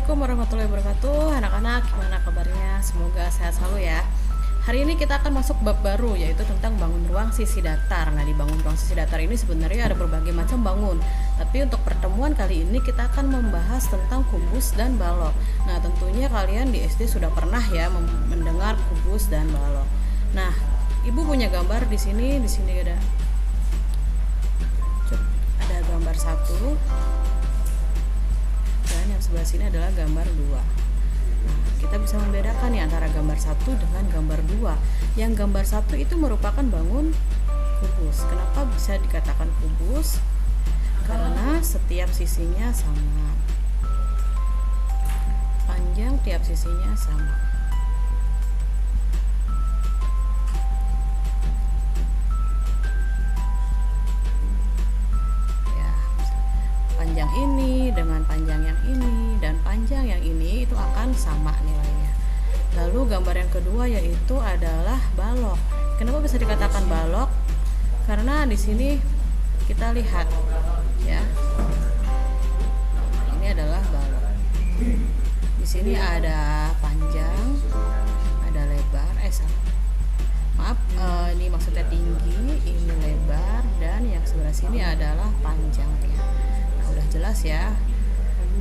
Assalamualaikum warahmatullahi wabarakatuh. Anak-anak, gimana kabarnya? Semoga sehat selalu ya. Hari ini kita akan masuk bab baru, yaitu tentang bangun ruang sisi datar. Nah, di bangun ruang sisi datar ini sebenarnya ada berbagai macam bangun. Tapi untuk pertemuan kali ini kita akan membahas tentang kubus dan balok. Nah, tentunya kalian di SD sudah pernah ya mendengar kubus dan balok. Nah, Ibu punya gambar di sini ada gambar satu. Dan yang sebelah sini adalah gambar 2. Nah, kita bisa membedakan nih antara gambar 1 dengan gambar 2. Yang gambar 1 itu merupakan bangun kubus. Kenapa bisa dikatakan kubus? Karena setiap sisinya sama. Panjang tiap sisinya sama. Panjang ini dengan panjang yang ini dan panjang yang ini itu akan sama nilainya. Lalu gambar yang kedua yaitu adalah balok. Kenapa bisa dikatakan balok? Karena di sini kita lihat ya. Ini adalah balok. Di sini ada panjang, ada lebar. Maaf, ini maksudnya tinggi, ini lebar, dan yang sebelah sini adalah panjangnya. Udah jelas ya,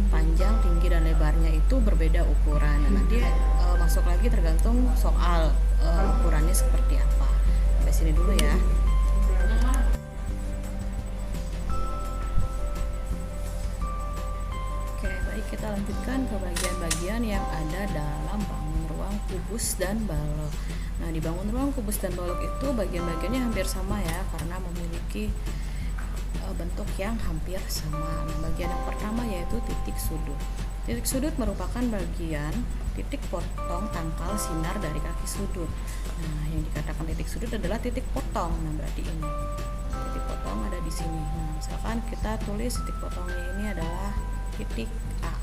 panjang, tinggi, dan lebarnya itu berbeda ukuran. Nanti masuk lagi tergantung soal ukurannya seperti apa. Sampai sini dulu ya. Oke, baik, kita lanjutkan ke bagian-bagian yang ada dalam bangun ruang kubus dan balok. Nah, di bangun ruang kubus dan balok itu bagian-bagiannya hampir sama ya, karena memiliki bentuk yang hampir sama. Nah, bagian yang pertama yaitu titik sudut. Titik sudut merupakan bagian titik potong tangkal sinar dari kaki sudut. Nah, yang dikatakan titik sudut adalah titik potong. Nah, berarti ini titik potong ada di sini. Nah, misalkan kita tulis titik potongnya ini adalah titik A.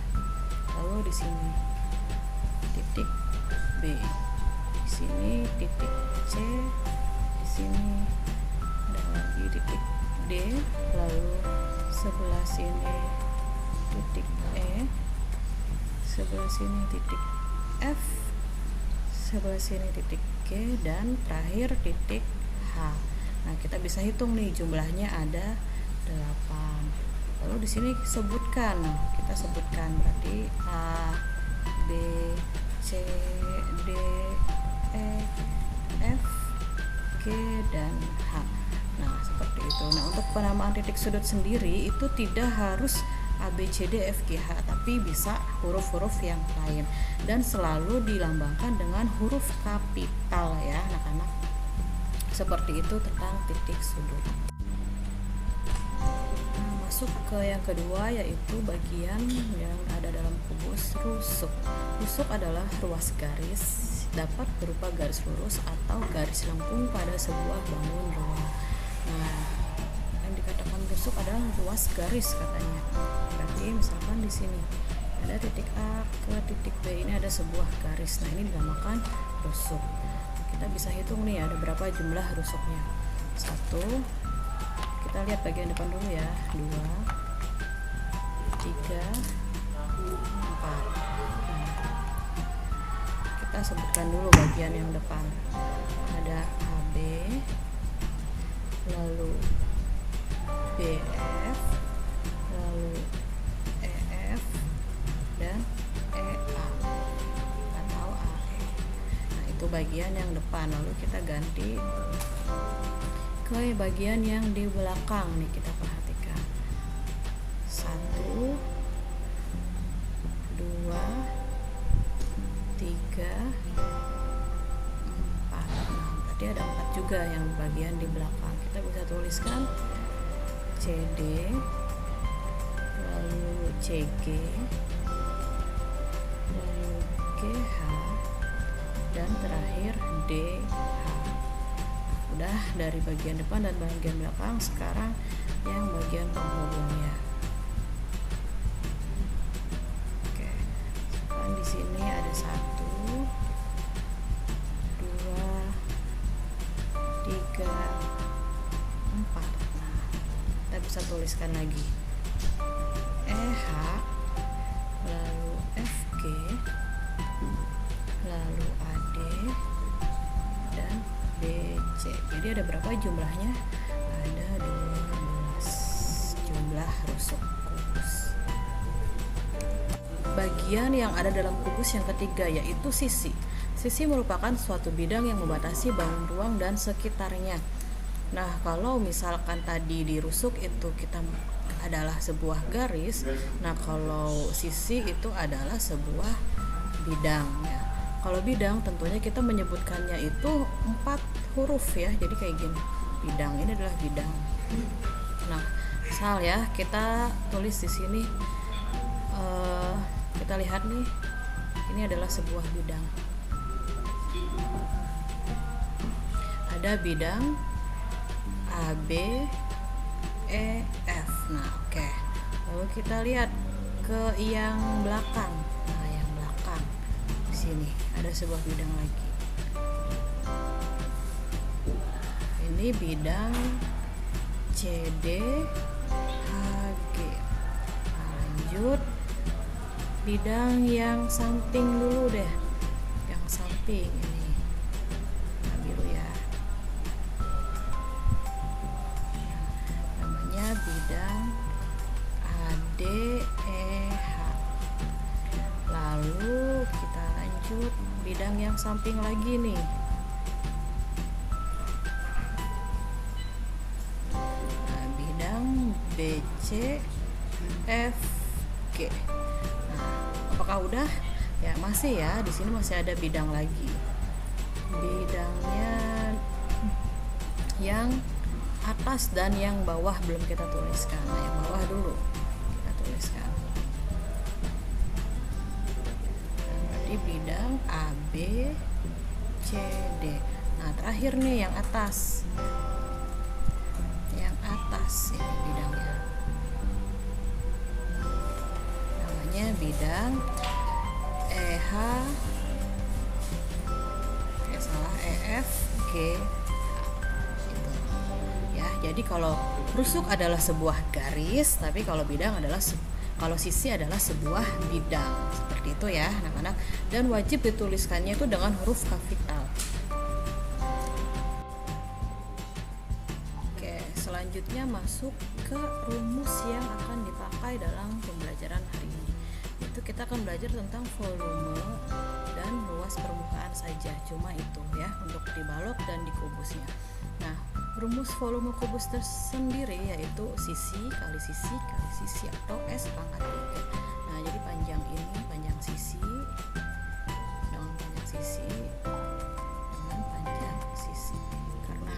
Lalu di sini titik B. Di sini titik C. Di sini ada lagi titik D, lalu sebelah sini titik E, sebelah sini titik F, sebelah sini titik G, dan terakhir titik H. Nah, kita bisa hitung nih jumlahnya ada 8. Lalu di sini kita sebutkan berarti A, B, C, D, E, F, G, dan H. Nah, seperti itu. Nah, untuk penamaan titik sudut sendiri itu tidak harus A, B, C, D, F, G, H, tapi bisa huruf-huruf yang lain dan selalu dilambangkan dengan huruf kapital ya, anak-anak. Seperti itu tentang titik sudut. Nah, masuk ke yang kedua yaitu bagian yang ada dalam kubus, rusuk. Rusuk adalah ruas garis, dapat berupa garis lurus atau garis lengkung pada sebuah bangun ruang. Nah, yang dikatakan rusuk adalah ruas garis katanya. Berarti misalkan di sini ada titik A ke titik B, ini ada sebuah garis. Nah, ini dinamakan rusuk. Kita bisa hitung nih ada berapa jumlah rusuknya. 1. Kita lihat bagian depan dulu ya. 2, 3, 4. Nah, kita sebutkan dulu bagian yang depan. Ada AB, lalu BF, lalu EF, dan EA atau AE. Nah, itu bagian yang depan. Lalu kita ganti ke bagian yang di belakang nih, kita perhatikan. 1, 2, 3, 4. Nah, berarti ada 4 juga yang bagian di belakang. Kita bisa tuliskan CD, lalu CG, lalu GH, dan terakhir DH. Udah dari bagian depan dan bagian belakang. Sekarang yang bagian penghubungnya. Oke, sekarang di sini ada 1, 2, 3, 4. Nah, kita bisa tuliskan lagi EH, lalu F, C. Jadi ada berapa jumlahnya? Ada 12 jumlah rusuk kubus. Bagian yang ada dalam kubus yang ketiga yaitu sisi. Sisi merupakan suatu bidang yang membatasi bangun ruang dan sekitarnya. Nah, kalau misalkan tadi di rusuk itu kita adalah sebuah garis, nah kalau sisi itu adalah sebuah bidang ya. Kalau bidang tentunya kita menyebutkannya itu 4 huruf ya. Jadi kayak gini. Bidang ini adalah bidang. Nah, misal ya kita tulis di sini kita lihat nih, ini adalah sebuah bidang. Ada bidang A, B, E, F. Nah, oke. Lalu kita lihat ke yang belakang. Nah, yang belakang di sini ada sebuah bidang lagi. Ini bidang C, D, H, G. Nah, lanjut bidang yang samping dulu deh. Yang samping ini. Nah, biru ya. Bidang AD, EH. Lalu kita lanjut bidang yang samping lagi nih. Nah, bidang BC, FG. Nah, apakah udah? Ya, masih ya. Di sini masih ada bidang lagi. Bidangnya yang atas dan yang bawah belum kita tuliskan. Nah, yang bawah dulu kita tuliskan. Nah, berarti bidang A, B, C, D. Nah, terakhir nih yang atas. Yang atas ini bidangnya. Namanya bidang EH, EF, G. Jadi kalau rusuk adalah sebuah garis, tapi kalau bidang adalah kalau sisi adalah sebuah bidang. Seperti itu ya, anak-anak. Dan wajib dituliskannya itu dengan huruf kapital. Oke, selanjutnya masuk ke rumus yang akan dipakai dalam pembelajaran hari ini. Itu kita akan belajar tentang volume dan luas permukaan saja. Cuma itu ya, untuk di balok dan di kubusnya. Nah, rumus volume kubus tersendiri yaitu sisi kali sisi atau S pangkat 3. Nah, jadi panjang ini panjang sisi dengan panjang sisi dengan panjang sisi. Karena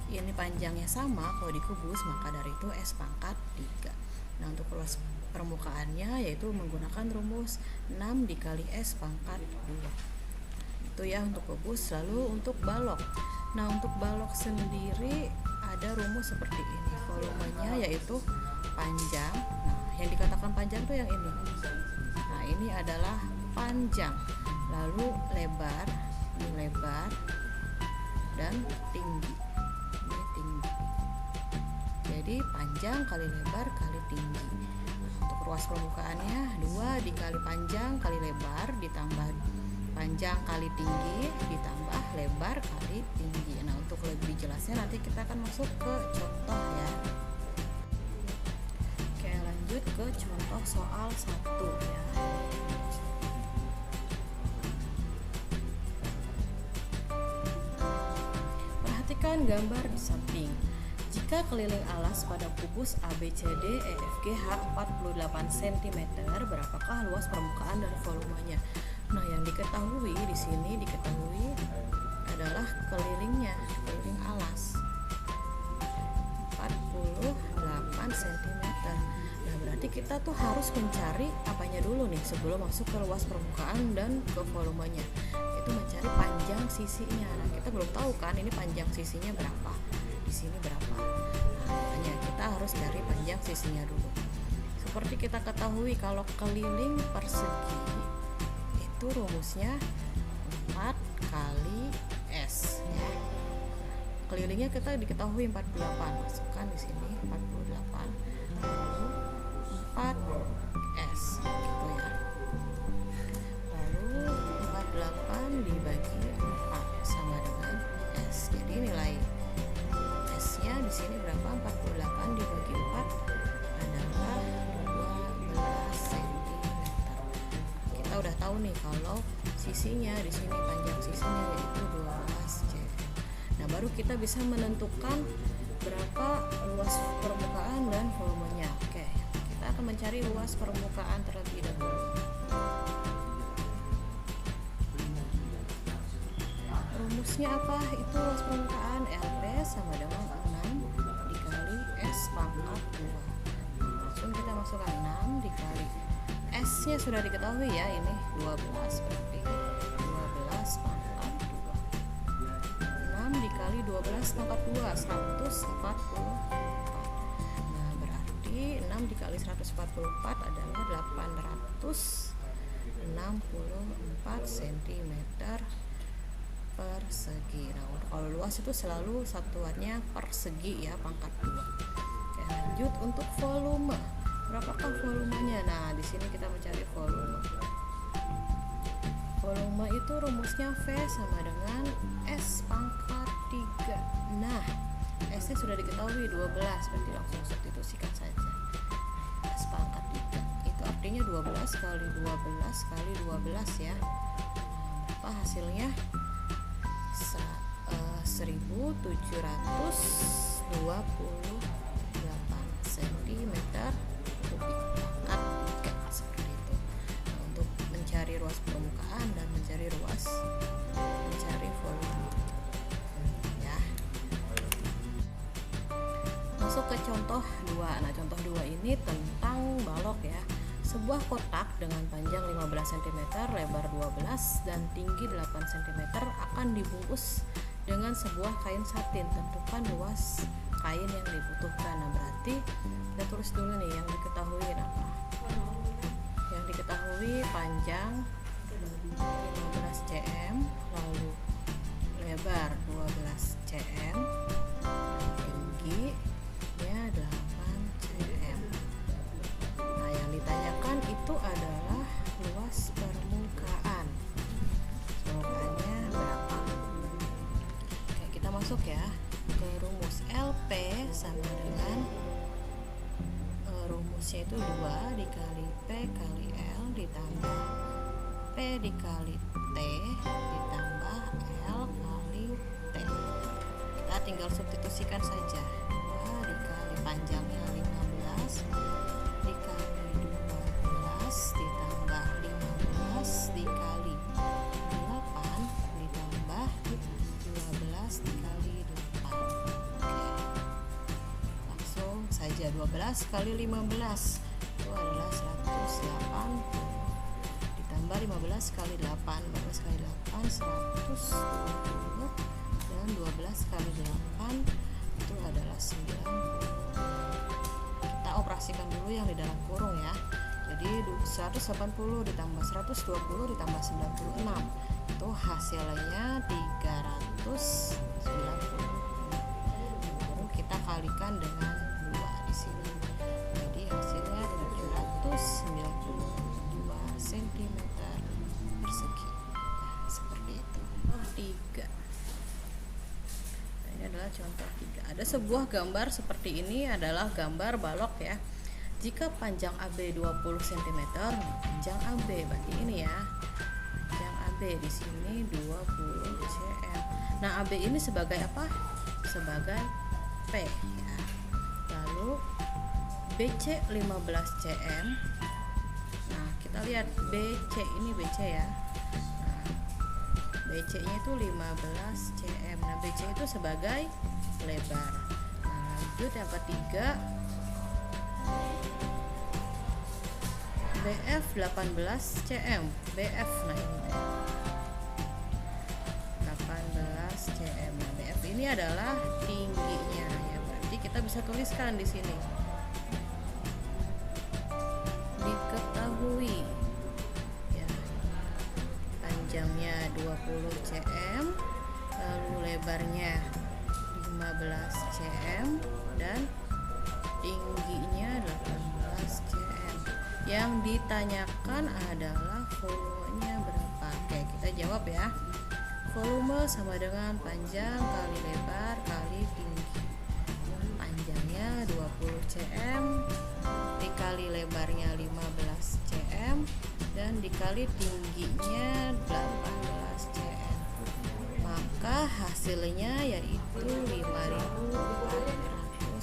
ini panjangnya sama kalau di kubus, maka dari itu S pangkat 3. Nah, untuk luas permukaannya yaitu menggunakan rumus 6 dikali S pangkat 2. Itu ya untuk kubus. Lalu untuk balok. Nah, untuk balok sendiri ada rumus seperti ini. Volumenya yaitu panjang. Nah, yang dikatakan panjang itu yang ini. Nah, ini adalah panjang. Lalu lebar, ini lebar, dan tinggi. Ini tinggi. Jadi panjang kali lebar kali tinggi. Untuk ruas permukaannya 2 dikali panjang kali lebar ditambah panjang kali tinggi ditambah lebar kali tinggi. Nah, untuk lebih jelasnya nanti kita akan masuk ke contoh ya. Oke, lanjut ke contoh soal 1 ya. Perhatikan gambar di samping. Jika keliling alas pada kubus ABCD EFG H 48 cm, berapakah luas permukaan dan volumenya? Nah, yang diketahui di sini adalah kelilingnya, keliling alas 48 cm. Nah, berarti kita tuh harus mencari apanya dulu nih sebelum masuk ke luas permukaan dan ke volumenya. Itu mencari panjang sisinya. Nah, kita belum tahu kan ini panjang sisinya berapa. Di sini berapa. Nah, makanya kita harus cari panjang sisinya dulu. Seperti kita ketahui kalau keliling persegi itu rumusnya 4 kali S ya. Kelilingnya kita diketahui 48. Masukkan di sini 48 lalu 4 S gitu ya. Lalu 48 dibagi 4 sama dengan S. Jadi nilai S-nya di sini berapa? 48 dibagi 4 adalah 12 cm. Kita udah tahu nih kalau sisinya di sini, panjang sisinya yaitu 12 cm. Nah, baru kita bisa menentukan berapa luas permukaan dan volumenya. Oke, kita akan mencari luas permukaan terlebih dahulu. Rumusnya apa? Itu luas permukaan LP sama dengan 6 dikali S pangkat 2. Langsung kita masukkan 6 dikali S nya sudah diketahui ya, ini 12 berarti 12 pangkat 2. 6 dikali 12 pangkat 2 144. Nah, berarti 6 dikali 144 adalah 864 cm persegi. Nah, kalau luas itu selalu satuannya persegi ya, pangkat 2. Oke, lanjut untuk volume. Berapakah volumenya? Nah, di sini kita mencari volume. Volume itu rumusnya V sama dengan S pangkat 3. Nah, S nya sudah diketahui 12, berarti langsung substitusikan saja. S pangkat 3 itu artinya 12 kali 12 kali 12 ya. Apa hasilnya? 1728 cm kubik seperti itu. Nah, untuk mencari ruas permukaan dan mencari volume ya. Masuk ke contoh 2. Nah, contoh 2 ini tentang balok ya. Sebuah kotak dengan panjang 15 cm, lebar 12 dan tinggi 8 cm akan dibungkus dengan sebuah kain satin. Tentukan luas kain yang dibutuhkan. Nah, berarti kita tulis dulu nih yang diketahui apa. Yang diketahui panjang 15 cm, lalu lebar 12 cm, tingginya 8 cm. Nah, yang ditanyakan itu adalah luas permukaan. Permukaannya berapa? Oke, kita masuk ya ke rumus. LP sama dengan rumusnya itu 2 dikali P kali L ditambah P dikali T ditambah L kali T. Kita tinggal substitusikan saja. 2 dikali panjangnya 15 dikali 12 ditambah 15 dikali 8 ditambah 12 dikali 8. Oke, langsung saja 12 kali 15 itu adalah 180 ditambah 15 kali 8, 15 kali 8 120 dan 12 kali 8 itu adalah 90. Kita operasikan dulu yang di dalam kurung ya. Jadi 180 ditambah 120 ditambah 96 itu hasilnya 390. Baru kita kalikan dengan 2 di sini. Jadi hasilnya 792 cm persegi. Nah, seperti itu. 3. Nah, ini adalah contoh 3. Ada sebuah gambar seperti ini adalah gambar balok ya. Jika panjang AB 20 cm, panjang AB berarti ini ya. Panjang AB di sini 20 cm. Nah, AB ini sebagai apa? Sebagai P ya. Lalu BC 15 cm. Nah, kita lihat BC ini BC ya. Nah, BC-nya itu 15 cm. Nah, BC itu sebagai lebar. Nah, lanjut yang ketiga, BF 18 cm. BF, nah ini 18 cm. Nah, BF ini adalah tingginya ya. Berarti kita bisa tuliskan di sini. Diketahui ya, panjangnya 20 cm, lalu lebarnya 15 cm dan tingginya 18 cm. Yang ditanyakan adalah volumenya berapa. Oke, kita jawab ya. volume sama dengan panjang kali lebar kali tinggi. Panjangnya 20 cm dikali lebarnya 15 cm dan dikali tingginya 18 cm. Maka hasilnya yaitu 5.400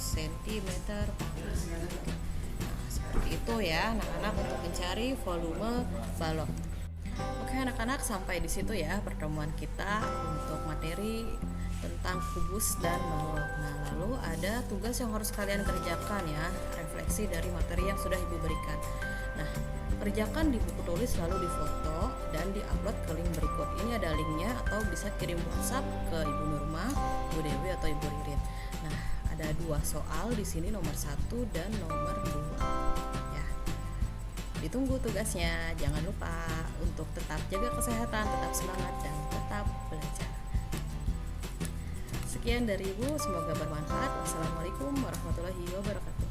cm. Nah, seperti itu ya anak-anak untuk mencari volume balok. Oke anak-anak, sampai di situ ya pertemuan kita untuk materi tentang kubus dan balok. Nah, lalu ada tugas yang harus kalian kerjakan ya, refleksi dari materi yang sudah Ibu berikan. Nah, kerjakan di buku tulis lalu difoto dan diupload ke link berikut. Ini ada linknya atau bisa kirim WhatsApp ke Ibu Nurma, Bu Dewi atau Ibu Ririn. Nah, ada 2 soal di sini, nomor 1 dan nomor 2. Ditunggu tugasnya. Jangan lupa untuk tetap jaga kesehatan, tetap semangat, dan tetap belajar. Sekian dari Ibu, semoga bermanfaat. Wassalamualaikum warahmatullahi wabarakatuh.